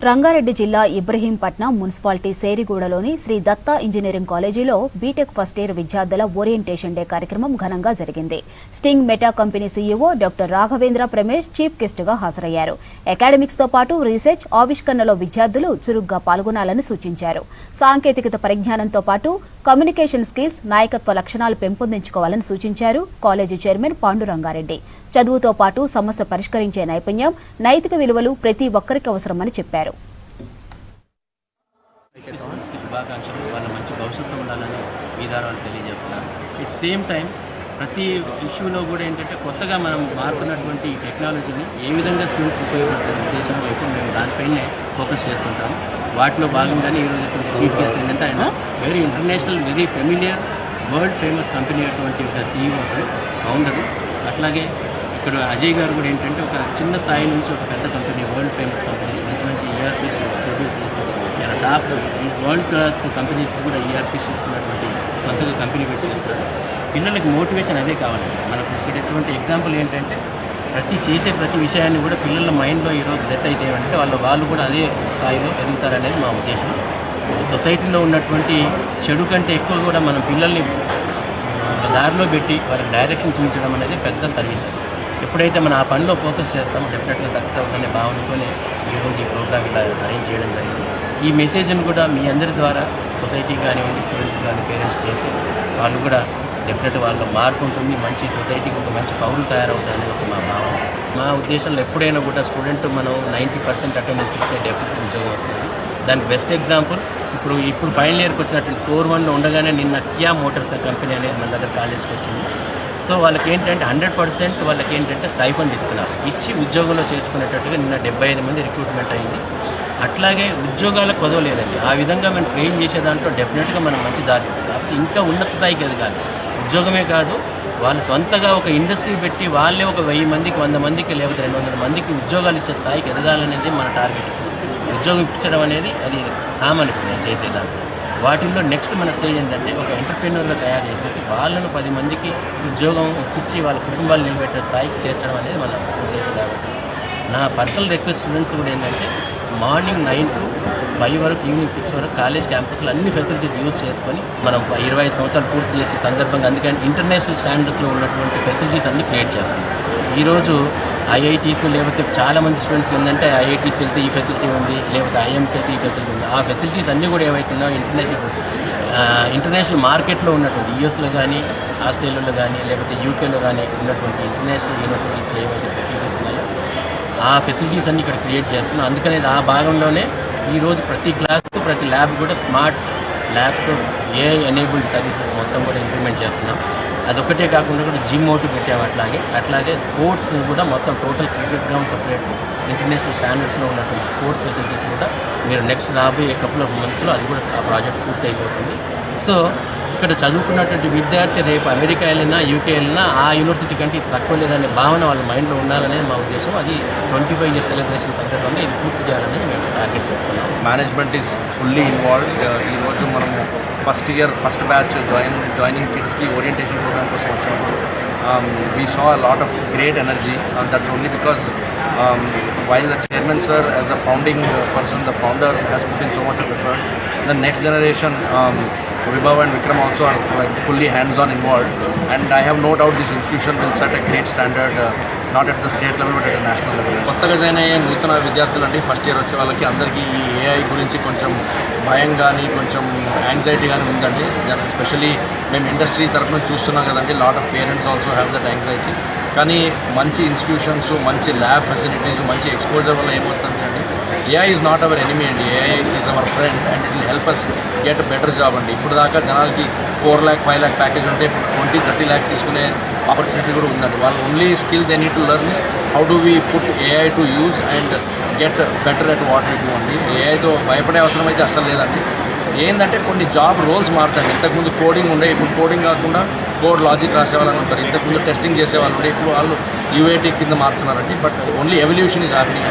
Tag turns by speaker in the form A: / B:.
A: రంగారెడ్డి జిల్లా Ibrahimpatnam municipality సేరిగూడలోని Shri Datta engineering కాలేజీలో BTech first year విద్యార్థుల ఓరియంటేషన్ డే కార్యక్రమం ఘనంగా జరిగింది. Sting meta company CEO doctor Raghavendra Pramesh chief guest గా హాజరయ్యారు. అకాడమిక్స్ తో పాటు రీసెర్చ్, ఆవిష్కరణలో విద్యార్థులు చురుగ్గా పాల్గొనాలని సూచించారు. సాంకేతికత పరిజ్ఞానంతో పాటు కమ్యూనికేషన్ స్కిల్స్, నాయకత్వ లక్షణాలు పెంపొందించుకోవాలని సూచించారు కాలేజీ చైర్మన్ పాండురంగారెడ్డి. చదువుతో పాటు సమస్య పరిష్కరించే నైపుణ్యం, నైతిక విలువలు ప్రతి ఒక్కరికి అవసరమని చెప్పారు.
B: శుభాకాంక్షలు, వాళ్ళ మంచి భవిష్యత్తు ఉండాలని ఈ ద్వారా తెలియజేస్తున్నాను. ఇట్ సేమ్ టైం ప్రతి ఇష్యూలో కూడా ఏంటంటే కొత్తగా మనం మారుతున్నటువంటి టెక్నాలజీని ఏ విధంగా స్టూడెంట్స్ ఉపయోగపడుతున్న ఉద్దేశంలో ఇప్పుడు మేము దానిపైనే ఫోకస్ చేస్తుంటాము. వాటిలో భాగంగానే ఈరోజు ఇప్పుడు చీఫ్ గెస్ట్ ఏంటంటే ఆయన very international, very familiar, world famous company అటువంటి ఒక సీఈఓ ఫౌండరు. అట్లాగే ఇక్కడ అజయ్ గారు కూడా ఏంటంటే ఒక చిన్న స్థాయి నుంచి ఒక పెద్ద కంపెనీ, వరల్డ్ ఫేమస్ కంపెనీస్, మంచి మంచి ఈఆర్పీస్ ప్రొడ్యూస్ చేసి ఇలా టాప్ వరల్డ్ క్లాస్ కంపెనీస్ కూడా ఈఆర్పీస్ ఇస్తున్నటువంటి సొంతగా కంపెనీ పెట్టి చేస్తారు. పిల్లలకి మోటివేషన్ అదే కావాలి. మనకు ఇక్కడ ఎటువంటి ఎగ్జాంపుల్ ఏంటంటే ప్రతి విషయాన్ని కూడా పిల్లల మైండ్లో ఈరోజు సెట్ అయితే అంటే వాళ్ళు కూడా అదే స్థాయిలో ఎదుగుతారనేది మా ఉద్దేశం. సొసైటీలో ఉన్నటువంటి చెడు కంటే ఎక్కువ కూడా మనం పిల్లల్ని దారిలో పెట్టి వారికి డైరెక్షన్ చూపించడం అనేది పెద్ద సర్వీస్. ఎప్పుడైతే మనం ఆ పనిలో ఫోకస్ చేస్తామో డెఫినెట్గా సక్సెస్ అవుతుందనే భావనతోనే ఈరోజు ఈ ప్రోగ్రామ్ ఇలా అరేంజ్ చేయడం జరిగింది. ఈ మెసేజ్ను కూడా మీ అందరి ద్వారా సొసైటీ కానివ్వండి, స్టూడెంట్స్ కానీ, పేరెంట్స్ చేస్తే వాళ్ళు కూడా డెఫినెట్గా వాళ్ళ మార్పు ఉంటుంది, మంచి సొసైటీకి ఒక మంచి పౌరులు తయారవుతారనేది ఒక మా భావన. మా ఉద్దేశంలో ఎప్పుడైనా కూడా స్టూడెంట్ మనం 90% అటెండెన్స్ ఇస్తే డెఫినెట్గా ఉద్యోగం వస్తుంది. దానికి బెస్ట్ ఎగ్జాంపుల్ ఇప్పుడు ఫైనల్ ఇయర్కి వచ్చినటువంటి 4-1లో ఉండగానే నిన్న కియా మోటార్స్ కంపెనీ అనేది మన దగ్గర కాలేజ్కి వచ్చింది. సో వాళ్ళకి ఏంటంటే 100% వాళ్ళకి ఏంటంటే స్టైఫండ్ ఇస్తున్నారు. ఇచ్చి ఉద్యోగంలో చేర్చుకునేటట్టుగా నిన్న 75 మంది రిక్రూట్మెంట్ అయింది. అట్లాగే ఉద్యోగాలకు కొదవలేదండి. ఆ విధంగా మనం ట్రైన్ చేసే దాంట్లో డెఫినెట్గా మనం మంచి దారి, కాబట్టి ఇంకా ఉన్నత స్థాయికి ఎదగాలి. ఉద్యోగమే కాదు, వాళ్ళు సొంతగా ఒక ఇండస్ట్రీ పెట్టి వాళ్ళే ఒక 1000 మందికి, 100 మందికి, లేకపోతే 200 మందికి ఉద్యోగాలు ఇచ్చే స్థాయికి ఎదగాలనేది మన టార్గెట్. ఉద్యోగం ఇప్పించడం అనేది అది కామన్ ఇప్పుడు నేను చేసేదాన్ని. వాటిల్లో నెక్స్ట్ మన స్టేజ్ ఏంటంటే ఒక ఎంటర్ప్రెన్యూర్గా తయారు చేసేసి వాళ్ళను 10 మందికి ఉద్యోగం ఇప్పించి వాళ్ళ కుటుంబాలు నిలబెట్టే స్థాయికి చేర్చడం అనేది మన ఉద్దేశం. కాబట్టి నా పర్సనల్ రిక్వెస్ట్ స్టూడెంట్స్ కూడా ఏంటంటే మార్నింగ్ 9 to 5 వరకు, ఈవినింగ్ 6 వరకు కాలేజ్ క్యాంపస్లో అన్ని ఫెసిలిటీస్ యూజ్ చేసుకొని మనం 25 సంవత్సరాలు పూర్తి చేసే సందర్భంగా అందుకని ఇంటర్నేషనల్ స్టాండర్డ్స్లో ఉన్నటువంటి ఫెసిలిటీస్ అన్ని క్రియేట్ చేస్తాం. ఈరోజు ఐఐటీస్ లేకపోతే చాలామంది స్టూడెంట్స్కి ఏంటంటే ఐఐటీస్ వెళ్తే ఈ ఫెసిలిటీ ఉంది, లేకపోతే ఐఎంకి వెళ్తే ఈ ఫెసిలిటీ ఉంది. ఆ ఫెసిలిటీస్ అన్నీ కూడా ఏవైతున్నాయో ఇంటర్నేషనల్ మార్కెట్లో ఉన్నటువంటి యూఎస్లో కానీ, ఆస్ట్రేలియాలో కానీ, లేకపోతే యూకేలో కానీ ఉన్నటువంటి ఇంటర్నేషనల్ యూనివర్సిటీస్లో ఏవైతే ఫెసిలిటీస్ ఉన్నాయో ఆ ఫెసిలిటీస్ అన్ని ఇక్కడ క్రియేట్ చేస్తున్నాం. అందుకనే ఆ భాగంలోనే ఈరోజు ప్రతి క్లాస్కు, ప్రతి ల్యాబ్ కూడా స్మార్ట్ ల్యాబ్తో ఏఐ ఎనేబుల్డ్ సర్వీసెస్ మొత్తం కూడా ఇంప్లిమెంట్ చేస్తున్నాం. అదొక్కటే కాకుండా కూడా జిమ్ ఒకటి పెట్టాము. అట్లాగే స్పోర్ట్స్ కూడా మొత్తం total cricket ground separate international స్టాండర్డ్స్లో ఉన్నటువంటి స్పోర్ట్స్ ఫెసిలిటీస్ కూడా మీరు నెక్స్ట్ రాబోయే కపుల్ ఆఫ్ మంత్స్లో అది కూడా ఆ ప్రాజెక్ట్ పూర్తి అయిపోతుంది. సో ఇక్కడ చదువుకున్నటువంటి విద్యార్థి రేపు అమెరికా వెళ్ళినా, యూకే వెళ్ళినా ఆ యూనివర్సిటీ కంటే తక్కువ లేదనే భావన వాళ్ళ మైండ్లో ఉండాలనేది మా ఉద్దేశం. అది 25 ఇయర్స్ సెలబ్రేషన్ సందర్భంగా ఇది పూర్తి చేయాలని మేము టార్గెట్ పెట్టుకున్నాం.
C: Management is fully involved. ఈరోజు మనము ఫస్ట్ బ్యాచ్ జాయినింగ్ కిడ్స్కి ఓరియంటేషన్ ప్రోగ్రామ్ కోసం వచ్చినప్పుడు we saw a lot of great energy. That's only because while the chairman sir as a founding person, the founder has put in so much of effort, the next generation Vibhav and Vikram also are like fully hands-on involved, and I have no doubt this institution will set a great standard, not at the state level but at the national level. కొత్తగా join అయ్యే నూతన విద్యార్థులు అంటే first year వచ్చే వాళ్ళకి అందరికీ ఈ AI గురించి కొంచెం భయం కానీ, కొంచెం యాంగ్జైటీ కానీ ఉందండి. ఎస్పెషలీ మేము ఇండస్ట్రీ తరఫున చూస్తున్నాం కదండి, lot of parents also have that anxiety. కానీ మంచి ఇన్స్టిట్యూషన్స్, మంచి ల్యాబ్ ఫెసిలిటీస్, మంచి ఎక్స్పోజర్ వల్ల ఏమవుతుంది అండి, AI is not our enemy అండి. AI is our friend and it will help us get better job అండి. ఇప్పుడు దాకా జనాలకి 4 lakh 5 lakh ప్యాకేజ్ ఉంటే 20-30 lakhs తీసుకునే ఆపర్చునిటీ కూడా ఉందండి. వాళ్ళు only skill they need to learn is how do we put AI to use and get better at what we do అండి. ఏఐతో భయపడే అవసరం అయితే అస్సలు లేదండి. ఏంటంటే కొన్ని జాబ్ రోల్స్ మారుతాయి. ఇంతకుముందు కోడింగ్ ఉండే, ఇప్పుడు కోడింగ్ కాకుండా కోడ్ లాజిక్ రాసే వాళ్ళని ఉంటారు. ఇంతకుముందు టెస్టింగ్ చేసే వాళ్ళు ఉండే, ఇప్పుడు వాళ్ళు యూఏటీ కింద మారుతున్నారండి. But only evolution is happening.